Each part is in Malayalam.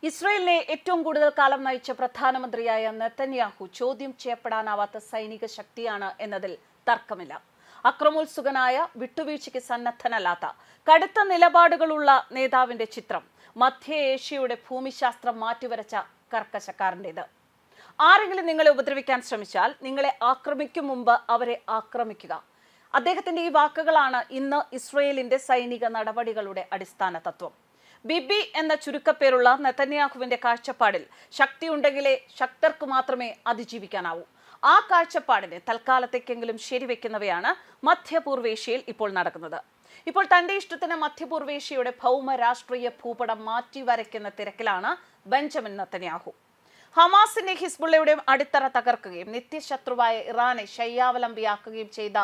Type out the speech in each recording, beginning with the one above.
ഇസ്രയേലിനെ ഏറ്റവും കൂടുതൽ കാലം നയിച്ച പ്രധാനമന്ത്രിയായ നെതന്യാഹു ചോദ്യം ചെയ്യപ്പെടാനാവാത്ത സൈനിക ശക്തിയാണ് എന്നതിൽ തർക്കമില്ല. അക്രമോത്സുകനായ, വിട്ടുവീഴ്ചയ്ക്ക് സന്നദ്ധനല്ലാത്ത, കടുത്ത നിലപാടുകളുള്ള നേതാവിന്റെ ചിത്രം മധ്യ ഏഷ്യയുടെ ഭൂമിശാസ്ത്രം മാറ്റിവരച്ച കർക്കശക്കാരൻ്റെത്. ആരെങ്കിലും നിങ്ങളെ ഉപദ്രവിക്കാൻ ശ്രമിച്ചാൽ നിങ്ങളെ ആക്രമിക്കും മുമ്പ് അവരെ ആക്രമിക്കുക. അദ്ദേഹത്തിന്റെ ഈ വാക്കുകളാണ് ഇന്ന് ഇസ്രയേലിന്റെ സൈനിക നടപടികളുടെ അടിസ്ഥാന തത്വം. ബിബി എന്ന ചുരുക്കപ്പേരുള്ള നെതന്യാഹുവിന്റെ കാഴ്ചപ്പാടിൽ ശക്തിയുണ്ടെങ്കിലേ ശക്തർക്ക് മാത്രമേ അതിജീവിക്കാനാവൂ. ആ കാഴ്ചപ്പാടിനെ തൽക്കാലത്തേക്കെങ്കിലും ശരിവെക്കുന്നവയാണ് മധ്യപൂർവേഷ്യയിൽ ഇപ്പോൾ നടക്കുന്നത്. ഇപ്പോൾ തന്റെ ഇഷ്ടത്തിന് മധ്യപൂർവേഷ്യയുടെ ഭൗമ രാഷ്ട്രീയ ഭൂപടം മാറ്റി വരയ്ക്കുന്ന തിരക്കിലാണ് ബെഞ്ചമിൻ നെതന്യാഹു. ഹമാസിന്റെ ഹിസ്ബുള്ളയുടെയും അടിത്തറ തകർക്കുകയും നിത്യശത്രുവായ ഇറാനെ ശയ്യാവലംബിയാക്കുകയും ചെയ്ത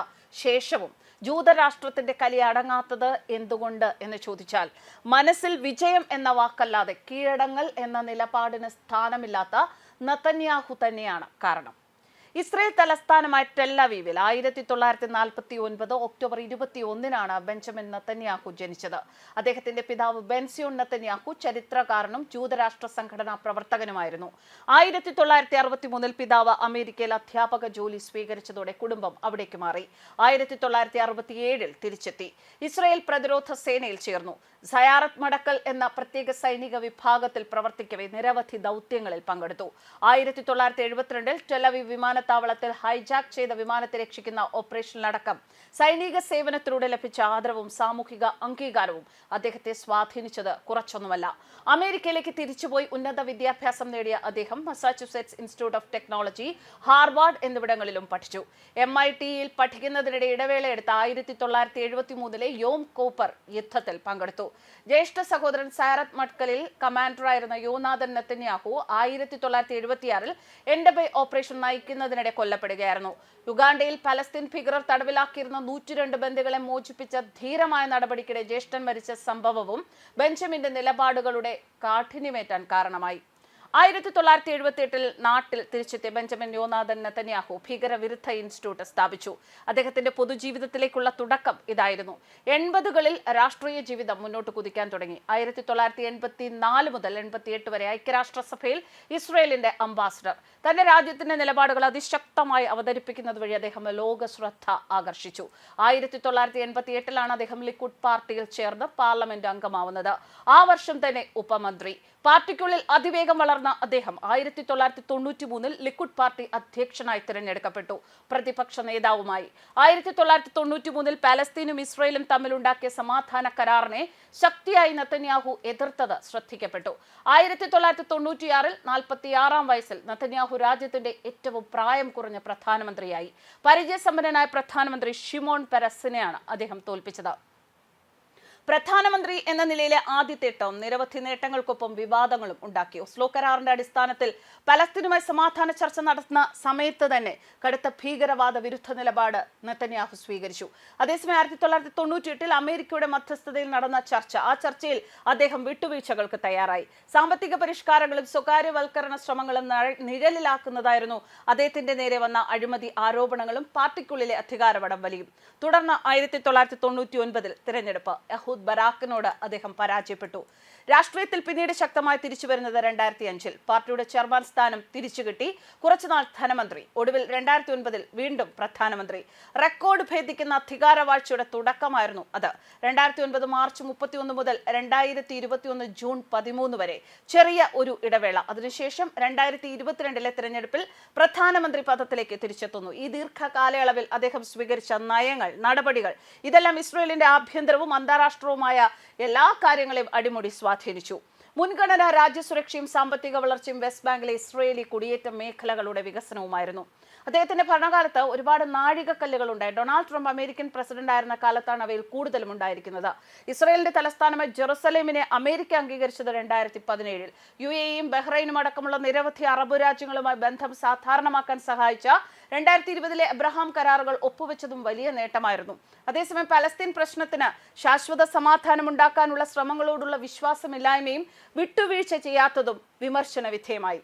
ശേഷവും ജൂതരാഷ്ട്രത്തിന്റെ കലി അടങ്ങാത്തത് എന്തുകൊണ്ട് എന്ന് ചോദിച്ചാൽ മനസ്സിൽ വിജയം എന്ന വാക്കല്ലാതെ കീഴടങ്ങൽ എന്ന നിലപാടിന് സ്ഥാനമില്ലാത്ത നെതന്യാഹു തന്നെയാണ് കാരണം. ഇസ്രയേൽ തലസ്ഥാനമായ ടെല്ലവീവിൽ 1949 ഒക്ടോബർ 21 ബെഞ്ചമിൻ നെതന്യാഹു ജനിച്ചത്. അദ്ദേഹത്തിന്റെ പിതാവ് ബെൻസിയോൺ നെതന്യാഹു ചരിത്രകാരനും ജൂതരാഷ്ട്ര സംഘടനാ പ്രവർത്തകനുമായിരുന്നു. 1963 പിതാവ് അമേരിക്കയിൽ അധ്യാപക ജോലി സ്വീകരിച്ചതോടെ കുടുംബം അവിടേക്ക് മാറി. 1967 തിരിച്ചെത്തി. ഇസ്രയേൽ പ്രതിരോധ സേനയിൽ ചേർന്നു. സയാറത്ത് മടക്കൽ എന്ന പ്രത്യേക സൈനിക വിഭാഗത്തിൽ പ്രവർത്തിക്കവേ നിരവധി ദൗത്യങ്ങളിൽ പങ്കെടുത്തു. 1972 ടെലവീവ് വിമാനത്താവളത്തിൽ ഹൈജാക്ക് ചെയ്ത വിമാനത്തെ രക്ഷിക്കുന്ന ഓപ്പറേഷനിലടക്കം സൈനിക സേവനത്തിലൂടെ ലഭിച്ച ആദരവും സാമൂഹിക അംഗീകാരവും അദ്ദേഹത്തെ സ്വാധീനിച്ചത് കുറച്ചൊന്നുമല്ല. അമേരിക്കയിലേക്ക് തിരിച്ചുപോയി ഉന്നത വിദ്യാഭ്യാസം നേടിയ അദ്ദേഹം Massachusetts institute of technology, Harvard എന്നിവിടങ്ങളിലും പഠിച്ചു. MIT-യിൽ പഠിക്കുന്നതിനിടെ ഇടവേള എടുത്ത 1973 യോം കോപ്പർ യുദ്ധത്തിൽ പങ്കെടുത്തു. ജ്യേഷ്ഠ സഹോദരൻ സയാറത്ത് മട്കലിൽ കമാൻഡറായിരുന്ന യോനാഥൻ നെതന്യാഹു 1976 എൻഡബെ ഓപ്പറേഷൻ നയിക്കുന്നതിനിടെ കൊല്ലപ്പെടുകയായിരുന്നു. യുഗാണ്ടയിൽ പലസ്തീൻ ഭീകരർ തടവിലാക്കിയിരുന്ന 102 ബന്ദികളെ മോചിപ്പിച്ച ധീരമായ നടപടിക്കിടെ ജ്യേഷ്ഠൻ മരിച്ച സംഭവവും ബെഞ്ചമിന്റെ നിലപാടുകളുടെ കാഠിന്യമേറ്റാൻ കാരണമായി. 1978 നാട്ടിൽ തിരിച്ചെത്തിയ ബെഞ്ചമിൻ യോനാഥൻ നെതന്യാഹു ഭീകരവിരുദ്ധ ഇൻസ്റ്റിറ്റ്യൂട്ട് സ്ഥാപിച്ചു. അദ്ദേഹത്തിന്റെ പൊതുജീവിതത്തിലേക്കുള്ള തുടക്കം ഇതായിരുന്നു. 80കളിൽ രാഷ്ട്രീയ ജീവിതം മുന്നോട്ട് കുതിക്കാൻ തുടങ്ങി. 1984 മുതൽ 88 വരെ ഐക്യരാഷ്ട്രസഭയിൽ ഇസ്രയേലിന്റെ അംബാസഡർ. തന്റെ രാജ്യത്തിന്റെ നിലപാടുകൾ അതിശക്തമായി അവതരിപ്പിക്കുന്നത് വഴി അദ്ദേഹം ലോക ശ്രദ്ധ ആകർഷിച്ചു. 1988 അദ്ദേഹം ലിക്കുഡ് പാർട്ടിയിൽ ചേർന്ന് പാർലമെന്റ് അംഗമാവുന്നത്. ആ വർഷം തന്നെ ഉപമന്ത്രി. പാർട്ടിക്കുള്ളിൽ അതിവേഗം വളർന്ന അദ്ദേഹം 1993 ലിക്കുഡ് പാർട്ടി അധ്യക്ഷനായി തിരഞ്ഞെടുക്കപ്പെട്ടു. പ്രതിപക്ഷ നേതാവുമായി. 1993 പാലസ്തീനും ഇസ്രയേലും തമ്മിലുണ്ടാക്കിയ സമാധാന കരാറിനെ ശക്തിയായി നെതന്യാഹു എതിർത്തത് ശ്രദ്ധിക്കപ്പെട്ടു. 1996 46-ാം വയസ്സിൽ നെതന്യാഹു രാജ്യത്തിന്റെ ഏറ്റവും പ്രായം കുറഞ്ഞ പ്രധാനമന്ത്രിയായി. പരിചയസമ്പന്നനായ പ്രധാനമന്ത്രി ഷിമോൺ പെരസിനെയാണ് അദ്ദേഹം തോൽപ്പിച്ചത്. പ്രധാനമന്ത്രി എന്ന നിലയിലെ ആദ്യത്തെ ടേം നിരവധി നേട്ടങ്ങൾക്കൊപ്പം വിവാദങ്ങളും ഉണ്ടാക്കി. ഓസ്ലോ കരാറിന്റെ അടിസ്ഥാനത്തിൽ പലസ്തീനുമായി സമാധാന ചർച്ച നടത്തുന്ന സമയത്ത് തന്നെ കടുത്ത ഭീകരവാദ വിരുദ്ധ നിലപാട് നെതന്യാഹു സ്വീകരിച്ചു. അതേസമയം 1998 അമേരിക്കയുടെ മധ്യസ്ഥതയിൽ നടന്ന ആ ചർച്ചയിൽ അദ്ദേഹം വിട്ടുവീഴ്ചകൾക്ക് തയ്യാറായി. സാമ്പത്തിക പരിഷ്കാരങ്ങളും സ്വകാര്യവൽക്കരണ ശ്രമങ്ങളും നിഴലിലാക്കുന്നതായിരുന്നു അദ്ദേഹത്തിന്റെ നേരെ വന്ന അഴിമതി ആരോപണങ്ങളും പാർട്ടിക്കുള്ളിലെ അധികാരവടം വലിയും. തുടർന്ന് 1999 തിരഞ്ഞെടുപ്പ്. ബറാക്കിനോട് അദ്ദേഹം പരാജയപ്പെട്ടു. രാഷ്ട്രീയത്തിൽ പിന്നീട് ശക്തമായി തിരിച്ചുവരുന്നത് 2005 പാർട്ടിയുടെ ചെയർമാൻ സ്ഥാനം തിരിച്ചുകിട്ടി. കുറച്ചുനാൾ ധനമന്ത്രി, ഒടുവിൽ 2009 വീണ്ടും പ്രധാനമന്ത്രി. റെക്കോർഡ് ഭേദിക്കുന്ന അധികാരവാഴ്ചയുടെ തുടക്കമായിരുന്നു അത്. 2009 മാർച്ച് 31 മുതൽ 2021 ജൂൺ 13 വരെ ചെറിയ ഒരു ഇടവേള. അതിനുശേഷം 2022 തിരഞ്ഞെടുപ്പിൽ പ്രധാനമന്ത്രി പദത്തിലേക്ക് തിരിച്ചെത്തുന്നു. ഈ ദീർഘകാലയളവിൽ അദ്ദേഹം സ്വീകരിച്ച നയങ്ങൾ, നടപടികൾ ഇതെല്ലാം ഇസ്രയേലിന്റെ ആഭ്യന്തരവും അന്താരാഷ്ട്രവുമായ എല്ലാ കാര്യങ്ങളെയും അടിമുടി സ്വാധീനിച്ചു. മുൻഗണന രാജ്യസുരക്ഷയും സാമ്പത്തിക വളർച്ചയും വെസ്റ്റ് ബാങ്കിലെ ഇസ്രയേലി കുടിയേറ്റ മേഖലകളുടെ വികസനവുമായിരുന്നു. അദ്ദേഹത്തിന്റെ ഭരണകാലത്ത് ഒരുപാട് നാഴികക്കല്ലുകൾ ഉണ്ടായി. ഡൊണാൾഡ് ട്രംപ് അമേരിക്കൻ പ്രസിഡന്റ് ആയിരുന്ന കാലത്താണ് അവയിൽ കൂടുതലും ഉണ്ടായിരിക്കുന്നത്. ഇസ്രയേലിന്റെ തലസ്ഥാനമായ ജെറുസലേമിനെ അമേരിക്ക അംഗീകരിച്ചത് 2017. UAE-യും ബഹ്റൈനും അടക്കമുള്ള നിരവധി അറബ് രാജ്യങ്ങളുമായി ബന്ധം സാധാരണമാക്കാൻ സഹായിച്ച 2020 എബ്രഹാം കരാറുകൾ ഒപ്പുവെച്ചതും വലിയ നേട്ടമായിരുന്നു. അതേസമയം പലസ്തീൻ പ്രശ്നത്തിന് ശാശ്വത സമാധാനം ഉണ്ടാക്കാനുള്ള ശ്രമങ്ങളോടുള്ള വിശ്വാസമില്ലായ്മയും വിട്ടുവീഴ്ച ചെയ്യാത്തതും വിമർശന വിധേയമായി.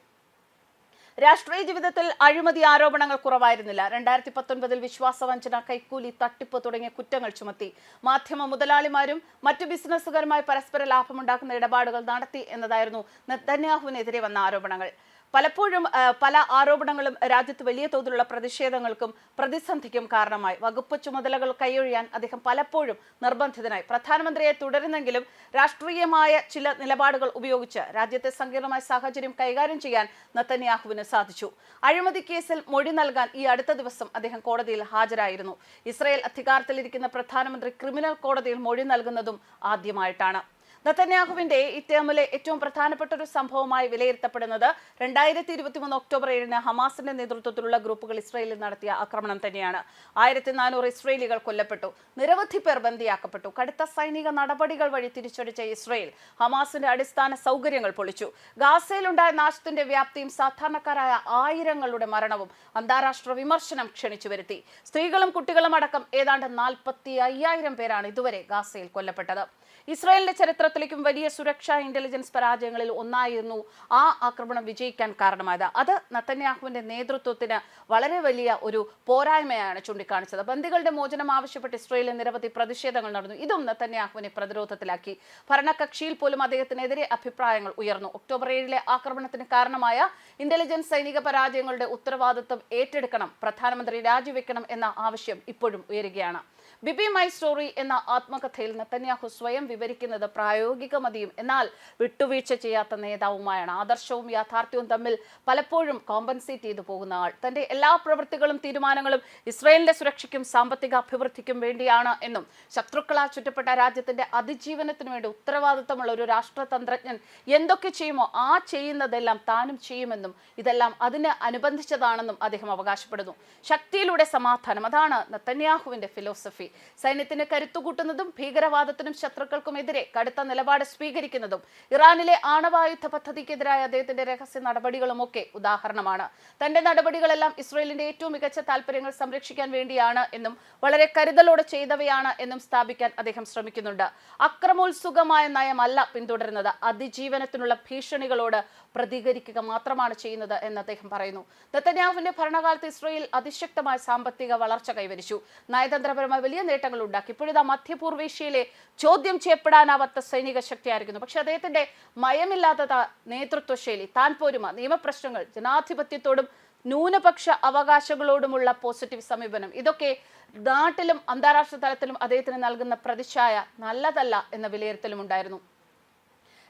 രാഷ്ട്രീയ ജീവിതത്തിൽ അഴിമതി ആരോപണങ്ങൾ കുറവായിരുന്നില്ല. 2019 വിശ്വാസവഞ്ചന, കൈക്കൂലി, തട്ടിപ്പ് തുടങ്ങിയ കുറ്റങ്ങൾ ചുമത്തി. മാധ്യമ മുതലാളിമാരും മറ്റു ബിസിനസ്സുകാരുമായി പരസ്പര ലാഭമുണ്ടാക്കുന്ന ഇടപാടുകൾ നടത്തി എന്നതായിരുന്നു നെതന്യാഹുവിനെതിരെ വന്ന ആരോപണങ്ങൾ. പലപ്പോഴും പല ആരോപണങ്ങളും രാജ്യത്ത് വലിയ തോതിലുള്ള പ്രതിഷേധങ്ങൾക്കും പ്രതിസന്ധിക്കും കാരണമായി. വകുപ്പ് ചുമതലകൾ കൈയൊഴിയാൻ അദ്ദേഹം പലപ്പോഴും നിർബന്ധിതനായി. പ്രധാനമന്ത്രിയെ തുടരുന്നെങ്കിലും രാഷ്ട്രീയമായ ചില നിലപാടുകൾ ഉപയോഗിച്ച് രാജ്യത്തെ സങ്കീർണമായ സാഹചര്യം കൈകാര്യം ചെയ്യാൻ നെതന്യാഹുവിന് സാധിച്ചു. അഴിമതി കേസിൽ മൊഴി നൽകാൻ ഈ അടുത്ത ദിവസം അദ്ദേഹം കോടതിയിൽ ഹാജരായിരുന്നു. ഇസ്രായേൽ അധികാരത്തിലിരിക്കുന്ന പ്രധാനമന്ത്രി ക്രിമിനൽ കോടതിയിൽ മൊഴി നൽകുന്നതും ആദ്യമായിട്ടാണ്. നെതന്യാഹുവിന്റെ ഈ ടേമിലെ ഏറ്റവും പ്രധാനപ്പെട്ട ഒരു സംഭവമായി വിലയിരുത്തപ്പെടുന്നത് 2023 ഒക്ടോബർ 7 ഹമാസിന്റെ നേതൃത്വത്തിലുള്ള ഗ്രൂപ്പുകൾ ഇസ്രായേലിൽ നടത്തിയ ആക്രമണം തന്നെയാണ്. 1400 ഇസ്രായേലികൾ കൊല്ലപ്പെട്ടു, നിരവധി പേർ ബന്ദിയാക്കപ്പെട്ടു. കടുത്ത സൈനിക നടപടികൾ വഴി തിരിച്ചടിച്ച ഇസ്രായേൽ ഹമാസിന്റെ അടിസ്ഥാന സൗകര്യങ്ങൾ പൊളിച്ചു. ഗാസയിലുണ്ടായ നാശത്തിന്റെ വ്യാപ്തിയും സാധാരണക്കാരായ ആയിരങ്ങളുടെ മരണവും അന്താരാഷ്ട്ര വിമർശനം ക്ഷണിച്ചു വരുത്തി. സ്ത്രീകളും കുട്ടികളും അടക്കം ഏതാണ്ട് 45,000 പേരാണ് ഇതുവരെ ഗാസയിൽ കൊല്ലപ്പെട്ടത്. ഇസ്രായേലിന്റെ ചരിത്രത്തിലേക്കും വലിയ സുരക്ഷാ ഇന്റലിജൻസ് പരാജയങ്ങളിൽ ഒന്നായിരുന്നു ആ ആക്രമണം വിജയിക്കാൻ കാരണമായത്. അത് നെതന്യാഹുവിന്റെ നേതൃത്വത്തിന് വളരെ വലിയ ഒരു പോരായ്മയാണ് ചൂണ്ടിക്കാണിച്ചത്. ബന്ദികളുടെ മോചനം ആവശ്യപ്പെട്ട് ഇസ്രായേലിൽ നിരവധി പ്രതിഷേധങ്ങൾ നടന്നു. ഇതും നെതന്യാഹുവിനെ പ്രതിരോധത്തിലാക്കി. ഭരണകക്ഷിയിൽ പോലും അദ്ദേഹത്തിനെതിരെ അഭിപ്രായങ്ങൾ ഉയർന്നു. ഒക്ടോബർ 7 ആക്രമണത്തിന് കാരണമായ ഇന്റലിജൻസ് സൈനിക പരാജയങ്ങളുടെ ഉത്തരവാദിത്വം ഏറ്റെടുക്കണം, പ്രധാനമന്ത്രി രാജിവെക്കണം എന്ന ആവശ്യം ഇപ്പോഴും ഉയരുകയാണ്. ബിബി മൈ സ്റ്റോറി എന്ന ആത്മകഥയിൽ നെതന്യാഹു സ്വയം വിവരിക്കുന്നത് പ്രായോഗികമതിയും എന്നാൽ വിട്ടുവീഴ്ച ചെയ്യാത്ത നേതാവുമായാണ്. ആദർശവും യാഥാർത്ഥ്യവും തമ്മിൽ പലപ്പോഴും കോമ്പൻസേറ്റ് ചെയ്തു പോകുന്ന ആൾ. തന്റെ എല്ലാ പ്രവൃത്തികളും തീരുമാനങ്ങളും ഇസ്രായേലിന്റെ സുരക്ഷയ്ക്കും സാമ്പത്തിക അഭിവൃദ്ധിക്കും വേണ്ടിയാണ് എന്നും ശത്രുക്കളാൽ ചുറ്റപ്പെട്ട രാജ്യത്തിന്റെ അതിജീവനത്തിനു വേണ്ടി ഉത്തരവാദിത്തമുള്ള ഒരു രാഷ്ട്രതന്ത്രജ്ഞൻ എന്തൊക്കെ ചെയ്യുമോ ആ ചെയ്യുന്നതെല്ലാം താനും ചെയ്യുമെന്നും ഇതെല്ലാം അതിന് അനുബന്ധിച്ചതാണെന്നും അദ്ദേഹം അവകാശപ്പെടുന്നു. ശക്തിയിലൂടെ സമാധാനം, അതാണ് നെതന്യാഹുവിന്റെ ഫിലോസഫി. സൈന്യത്തിന് കരുത്തുകൂട്ടുന്നതും ഭീകരവാദത്തിനും ശത്രുക്കൾക്കുമെതിരെ കടുത്ത നിലപാട് സ്വീകരിക്കുന്നതും ഇറാനിലെ ആണവായുധ പദ്ധതിക്കെതിരായ അദ്ദേഹത്തിന്റെ രഹസ്യ നടപടികളുമൊക്കെ ഉദാഹരണമാണ്. തന്റെ നടപടികളെല്ലാം ഇസ്രായേലിന്റെ ഏറ്റവും മികച്ച താല്പര്യങ്ങൾ സംരക്ഷിക്കാൻ വേണ്ടിയാണ് എന്നും വളരെ കരുതലോടെ ചെയ്തവയാണ് എന്നും സ്ഥാപിക്കാൻ അദ്ദേഹം ശ്രമിക്കുന്നുണ്ട്. അക്രമോത്സുകമായ നയമല്ല പിന്തുടരുന്നത്, അതിജീവനത്തിനുള്ള ഭീഷണികളോട് പ്രതികരിക്കുക മാത്രമാണ് ചെയ്യുന്നത് എന്ന് അദ്ദേഹം പറയുന്നു. നെതന്യാഹുവിന്റെ ഭരണകാലത്ത് ഇസ്രായേൽ അതിശക്തമായ സാമ്പത്തിക വളർച്ച കൈവരിച്ചു, നയതന്ത്രപരമായ വലിയ നേട്ടങ്ങൾ ഉണ്ടാക്കി. ഇപ്പോഴിതാ മധ്യപൂർവേഷ്യയിലെ ചോദ്യം ചെയ്യപ്പെടാനാവാത്ത സൈനിക ശക്തിയായിരിക്കുന്നു. പക്ഷെ അദ്ദേഹത്തിന്റെ മയമില്ലാത്ത നേതൃത്വ ശൈലി, താൻ പോരുമ, നിയമപ്രശ്നങ്ങൾ, ജനാധിപത്യത്തോടും ന്യൂനപക്ഷ അവകാശങ്ങളോടുമുള്ള പോസിറ്റീവ് സമീപനം, ഇതൊക്കെ നാട്ടിലും അന്താരാഷ്ട്ര തലത്തിലും അദ്ദേഹത്തിന് നൽകുന്ന പ്രതിച്ഛായ നല്ലതല്ല എന്ന വിലയിരുത്തലും ഉണ്ടായിരുന്നു.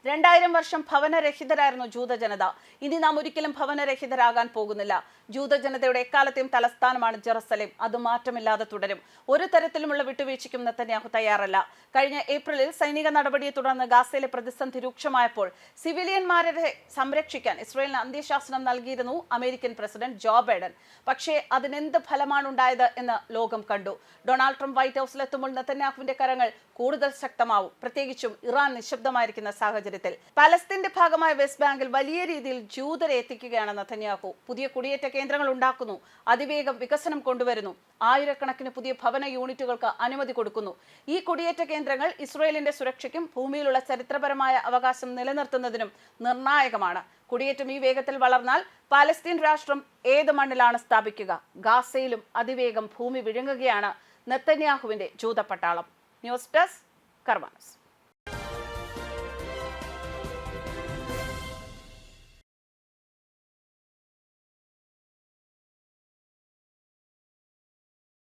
2000 വർഷം ഭവനരഹിതരായിരുന്നു ജൂതജനത. ഇനി നാം ഒരിക്കലും ഭവനരഹിതരാകാൻ പോകുന്നില്ല. ജൂതജനതയുടെ എക്കാലത്തെയും തലസ്ഥാനമാണ് ജെറുസലേം. അത് മാറ്റമില്ലാതെ തുടരും. ഒരു തരത്തിലുമുള്ള വിട്ടുവീഴ്ചയ്ക്കും നെതന്യാഹു തയ്യാറല്ല. കഴിഞ്ഞ ഏപ്രിലിൽ സൈനിക നടപടിയെ തുടർന്ന് ഗാസയിലെ പ്രതിസന്ധി രൂക്ഷമായപ്പോൾ സിവിലിയന്മാരെ സംരക്ഷിക്കാൻ ഇസ്രായേലിന് അന്ത്യശാസനം നൽകിയിരുന്നു അമേരിക്കൻ പ്രസിഡന്റ് ജോ ബൈഡൻ. പക്ഷേ അതിനെന്ത് ഫലമാണ് ഉണ്ടായത് എന്ന് ലോകം കണ്ടു. ഡൊണാൾഡ് ട്രംപ് വൈറ്റ് ഹൗസിലെത്തുമ്പോൾ നെതന്യാഹുവിന്റെ കരങ്ങൾ കൂടുതൽ ശക്തമാവും, പ്രത്യേകിച്ചും ഇറാൻ നിശബ്ദമായിരിക്കുന്ന സാഹചര്യത്തിൽ. പലസ്തീന്റെ ഭാഗമായ വെസ്റ്റ് ബാങ്കിൽ വലിയ രീതിയിൽ ജൂതരെ എത്തിക്കുകയാണ് നെതന്യാഹു. പുതിയ കുടിയേറ്റ കേന്ദ്രങ്ങൾ ഉണ്ടാക്കുന്നു, അതിവേഗം വികസനം കൊണ്ടുവരുന്നു, ആയിരക്കണക്കിന് പുതിയ ഭവന യൂണിറ്റുകൾക്ക് അനുമതി കൊടുക്കുന്നു. ഈ കുടിയേറ്റ കേന്ദ്രങ്ങൾ ഇസ്രായേലിന്റെ സുരക്ഷയ്ക്കും ഭൂമിയിലുള്ള ചരിത്രപരമായ അവകാശം നിലനിർത്തുന്നതിനും നിർണായകമാണ്. കുടിയേറ്റം ഈ വേഗത്തിൽ വളർന്നാൽ പാലസ്തീൻ രാഷ്ട്രം ഏത് മണ്ണിലാണ് സ്ഥാപിക്കുക? ഗാസയിലും അതിവേഗം ഭൂമി വിഴുങ്ങുകയാണ് നെതന്യാഹുവിന്റെ ജൂതപ്പട്ടാളം. ന്യൂസ് ഡെസ്ക്, കർമ്മ ന്യൂസ്.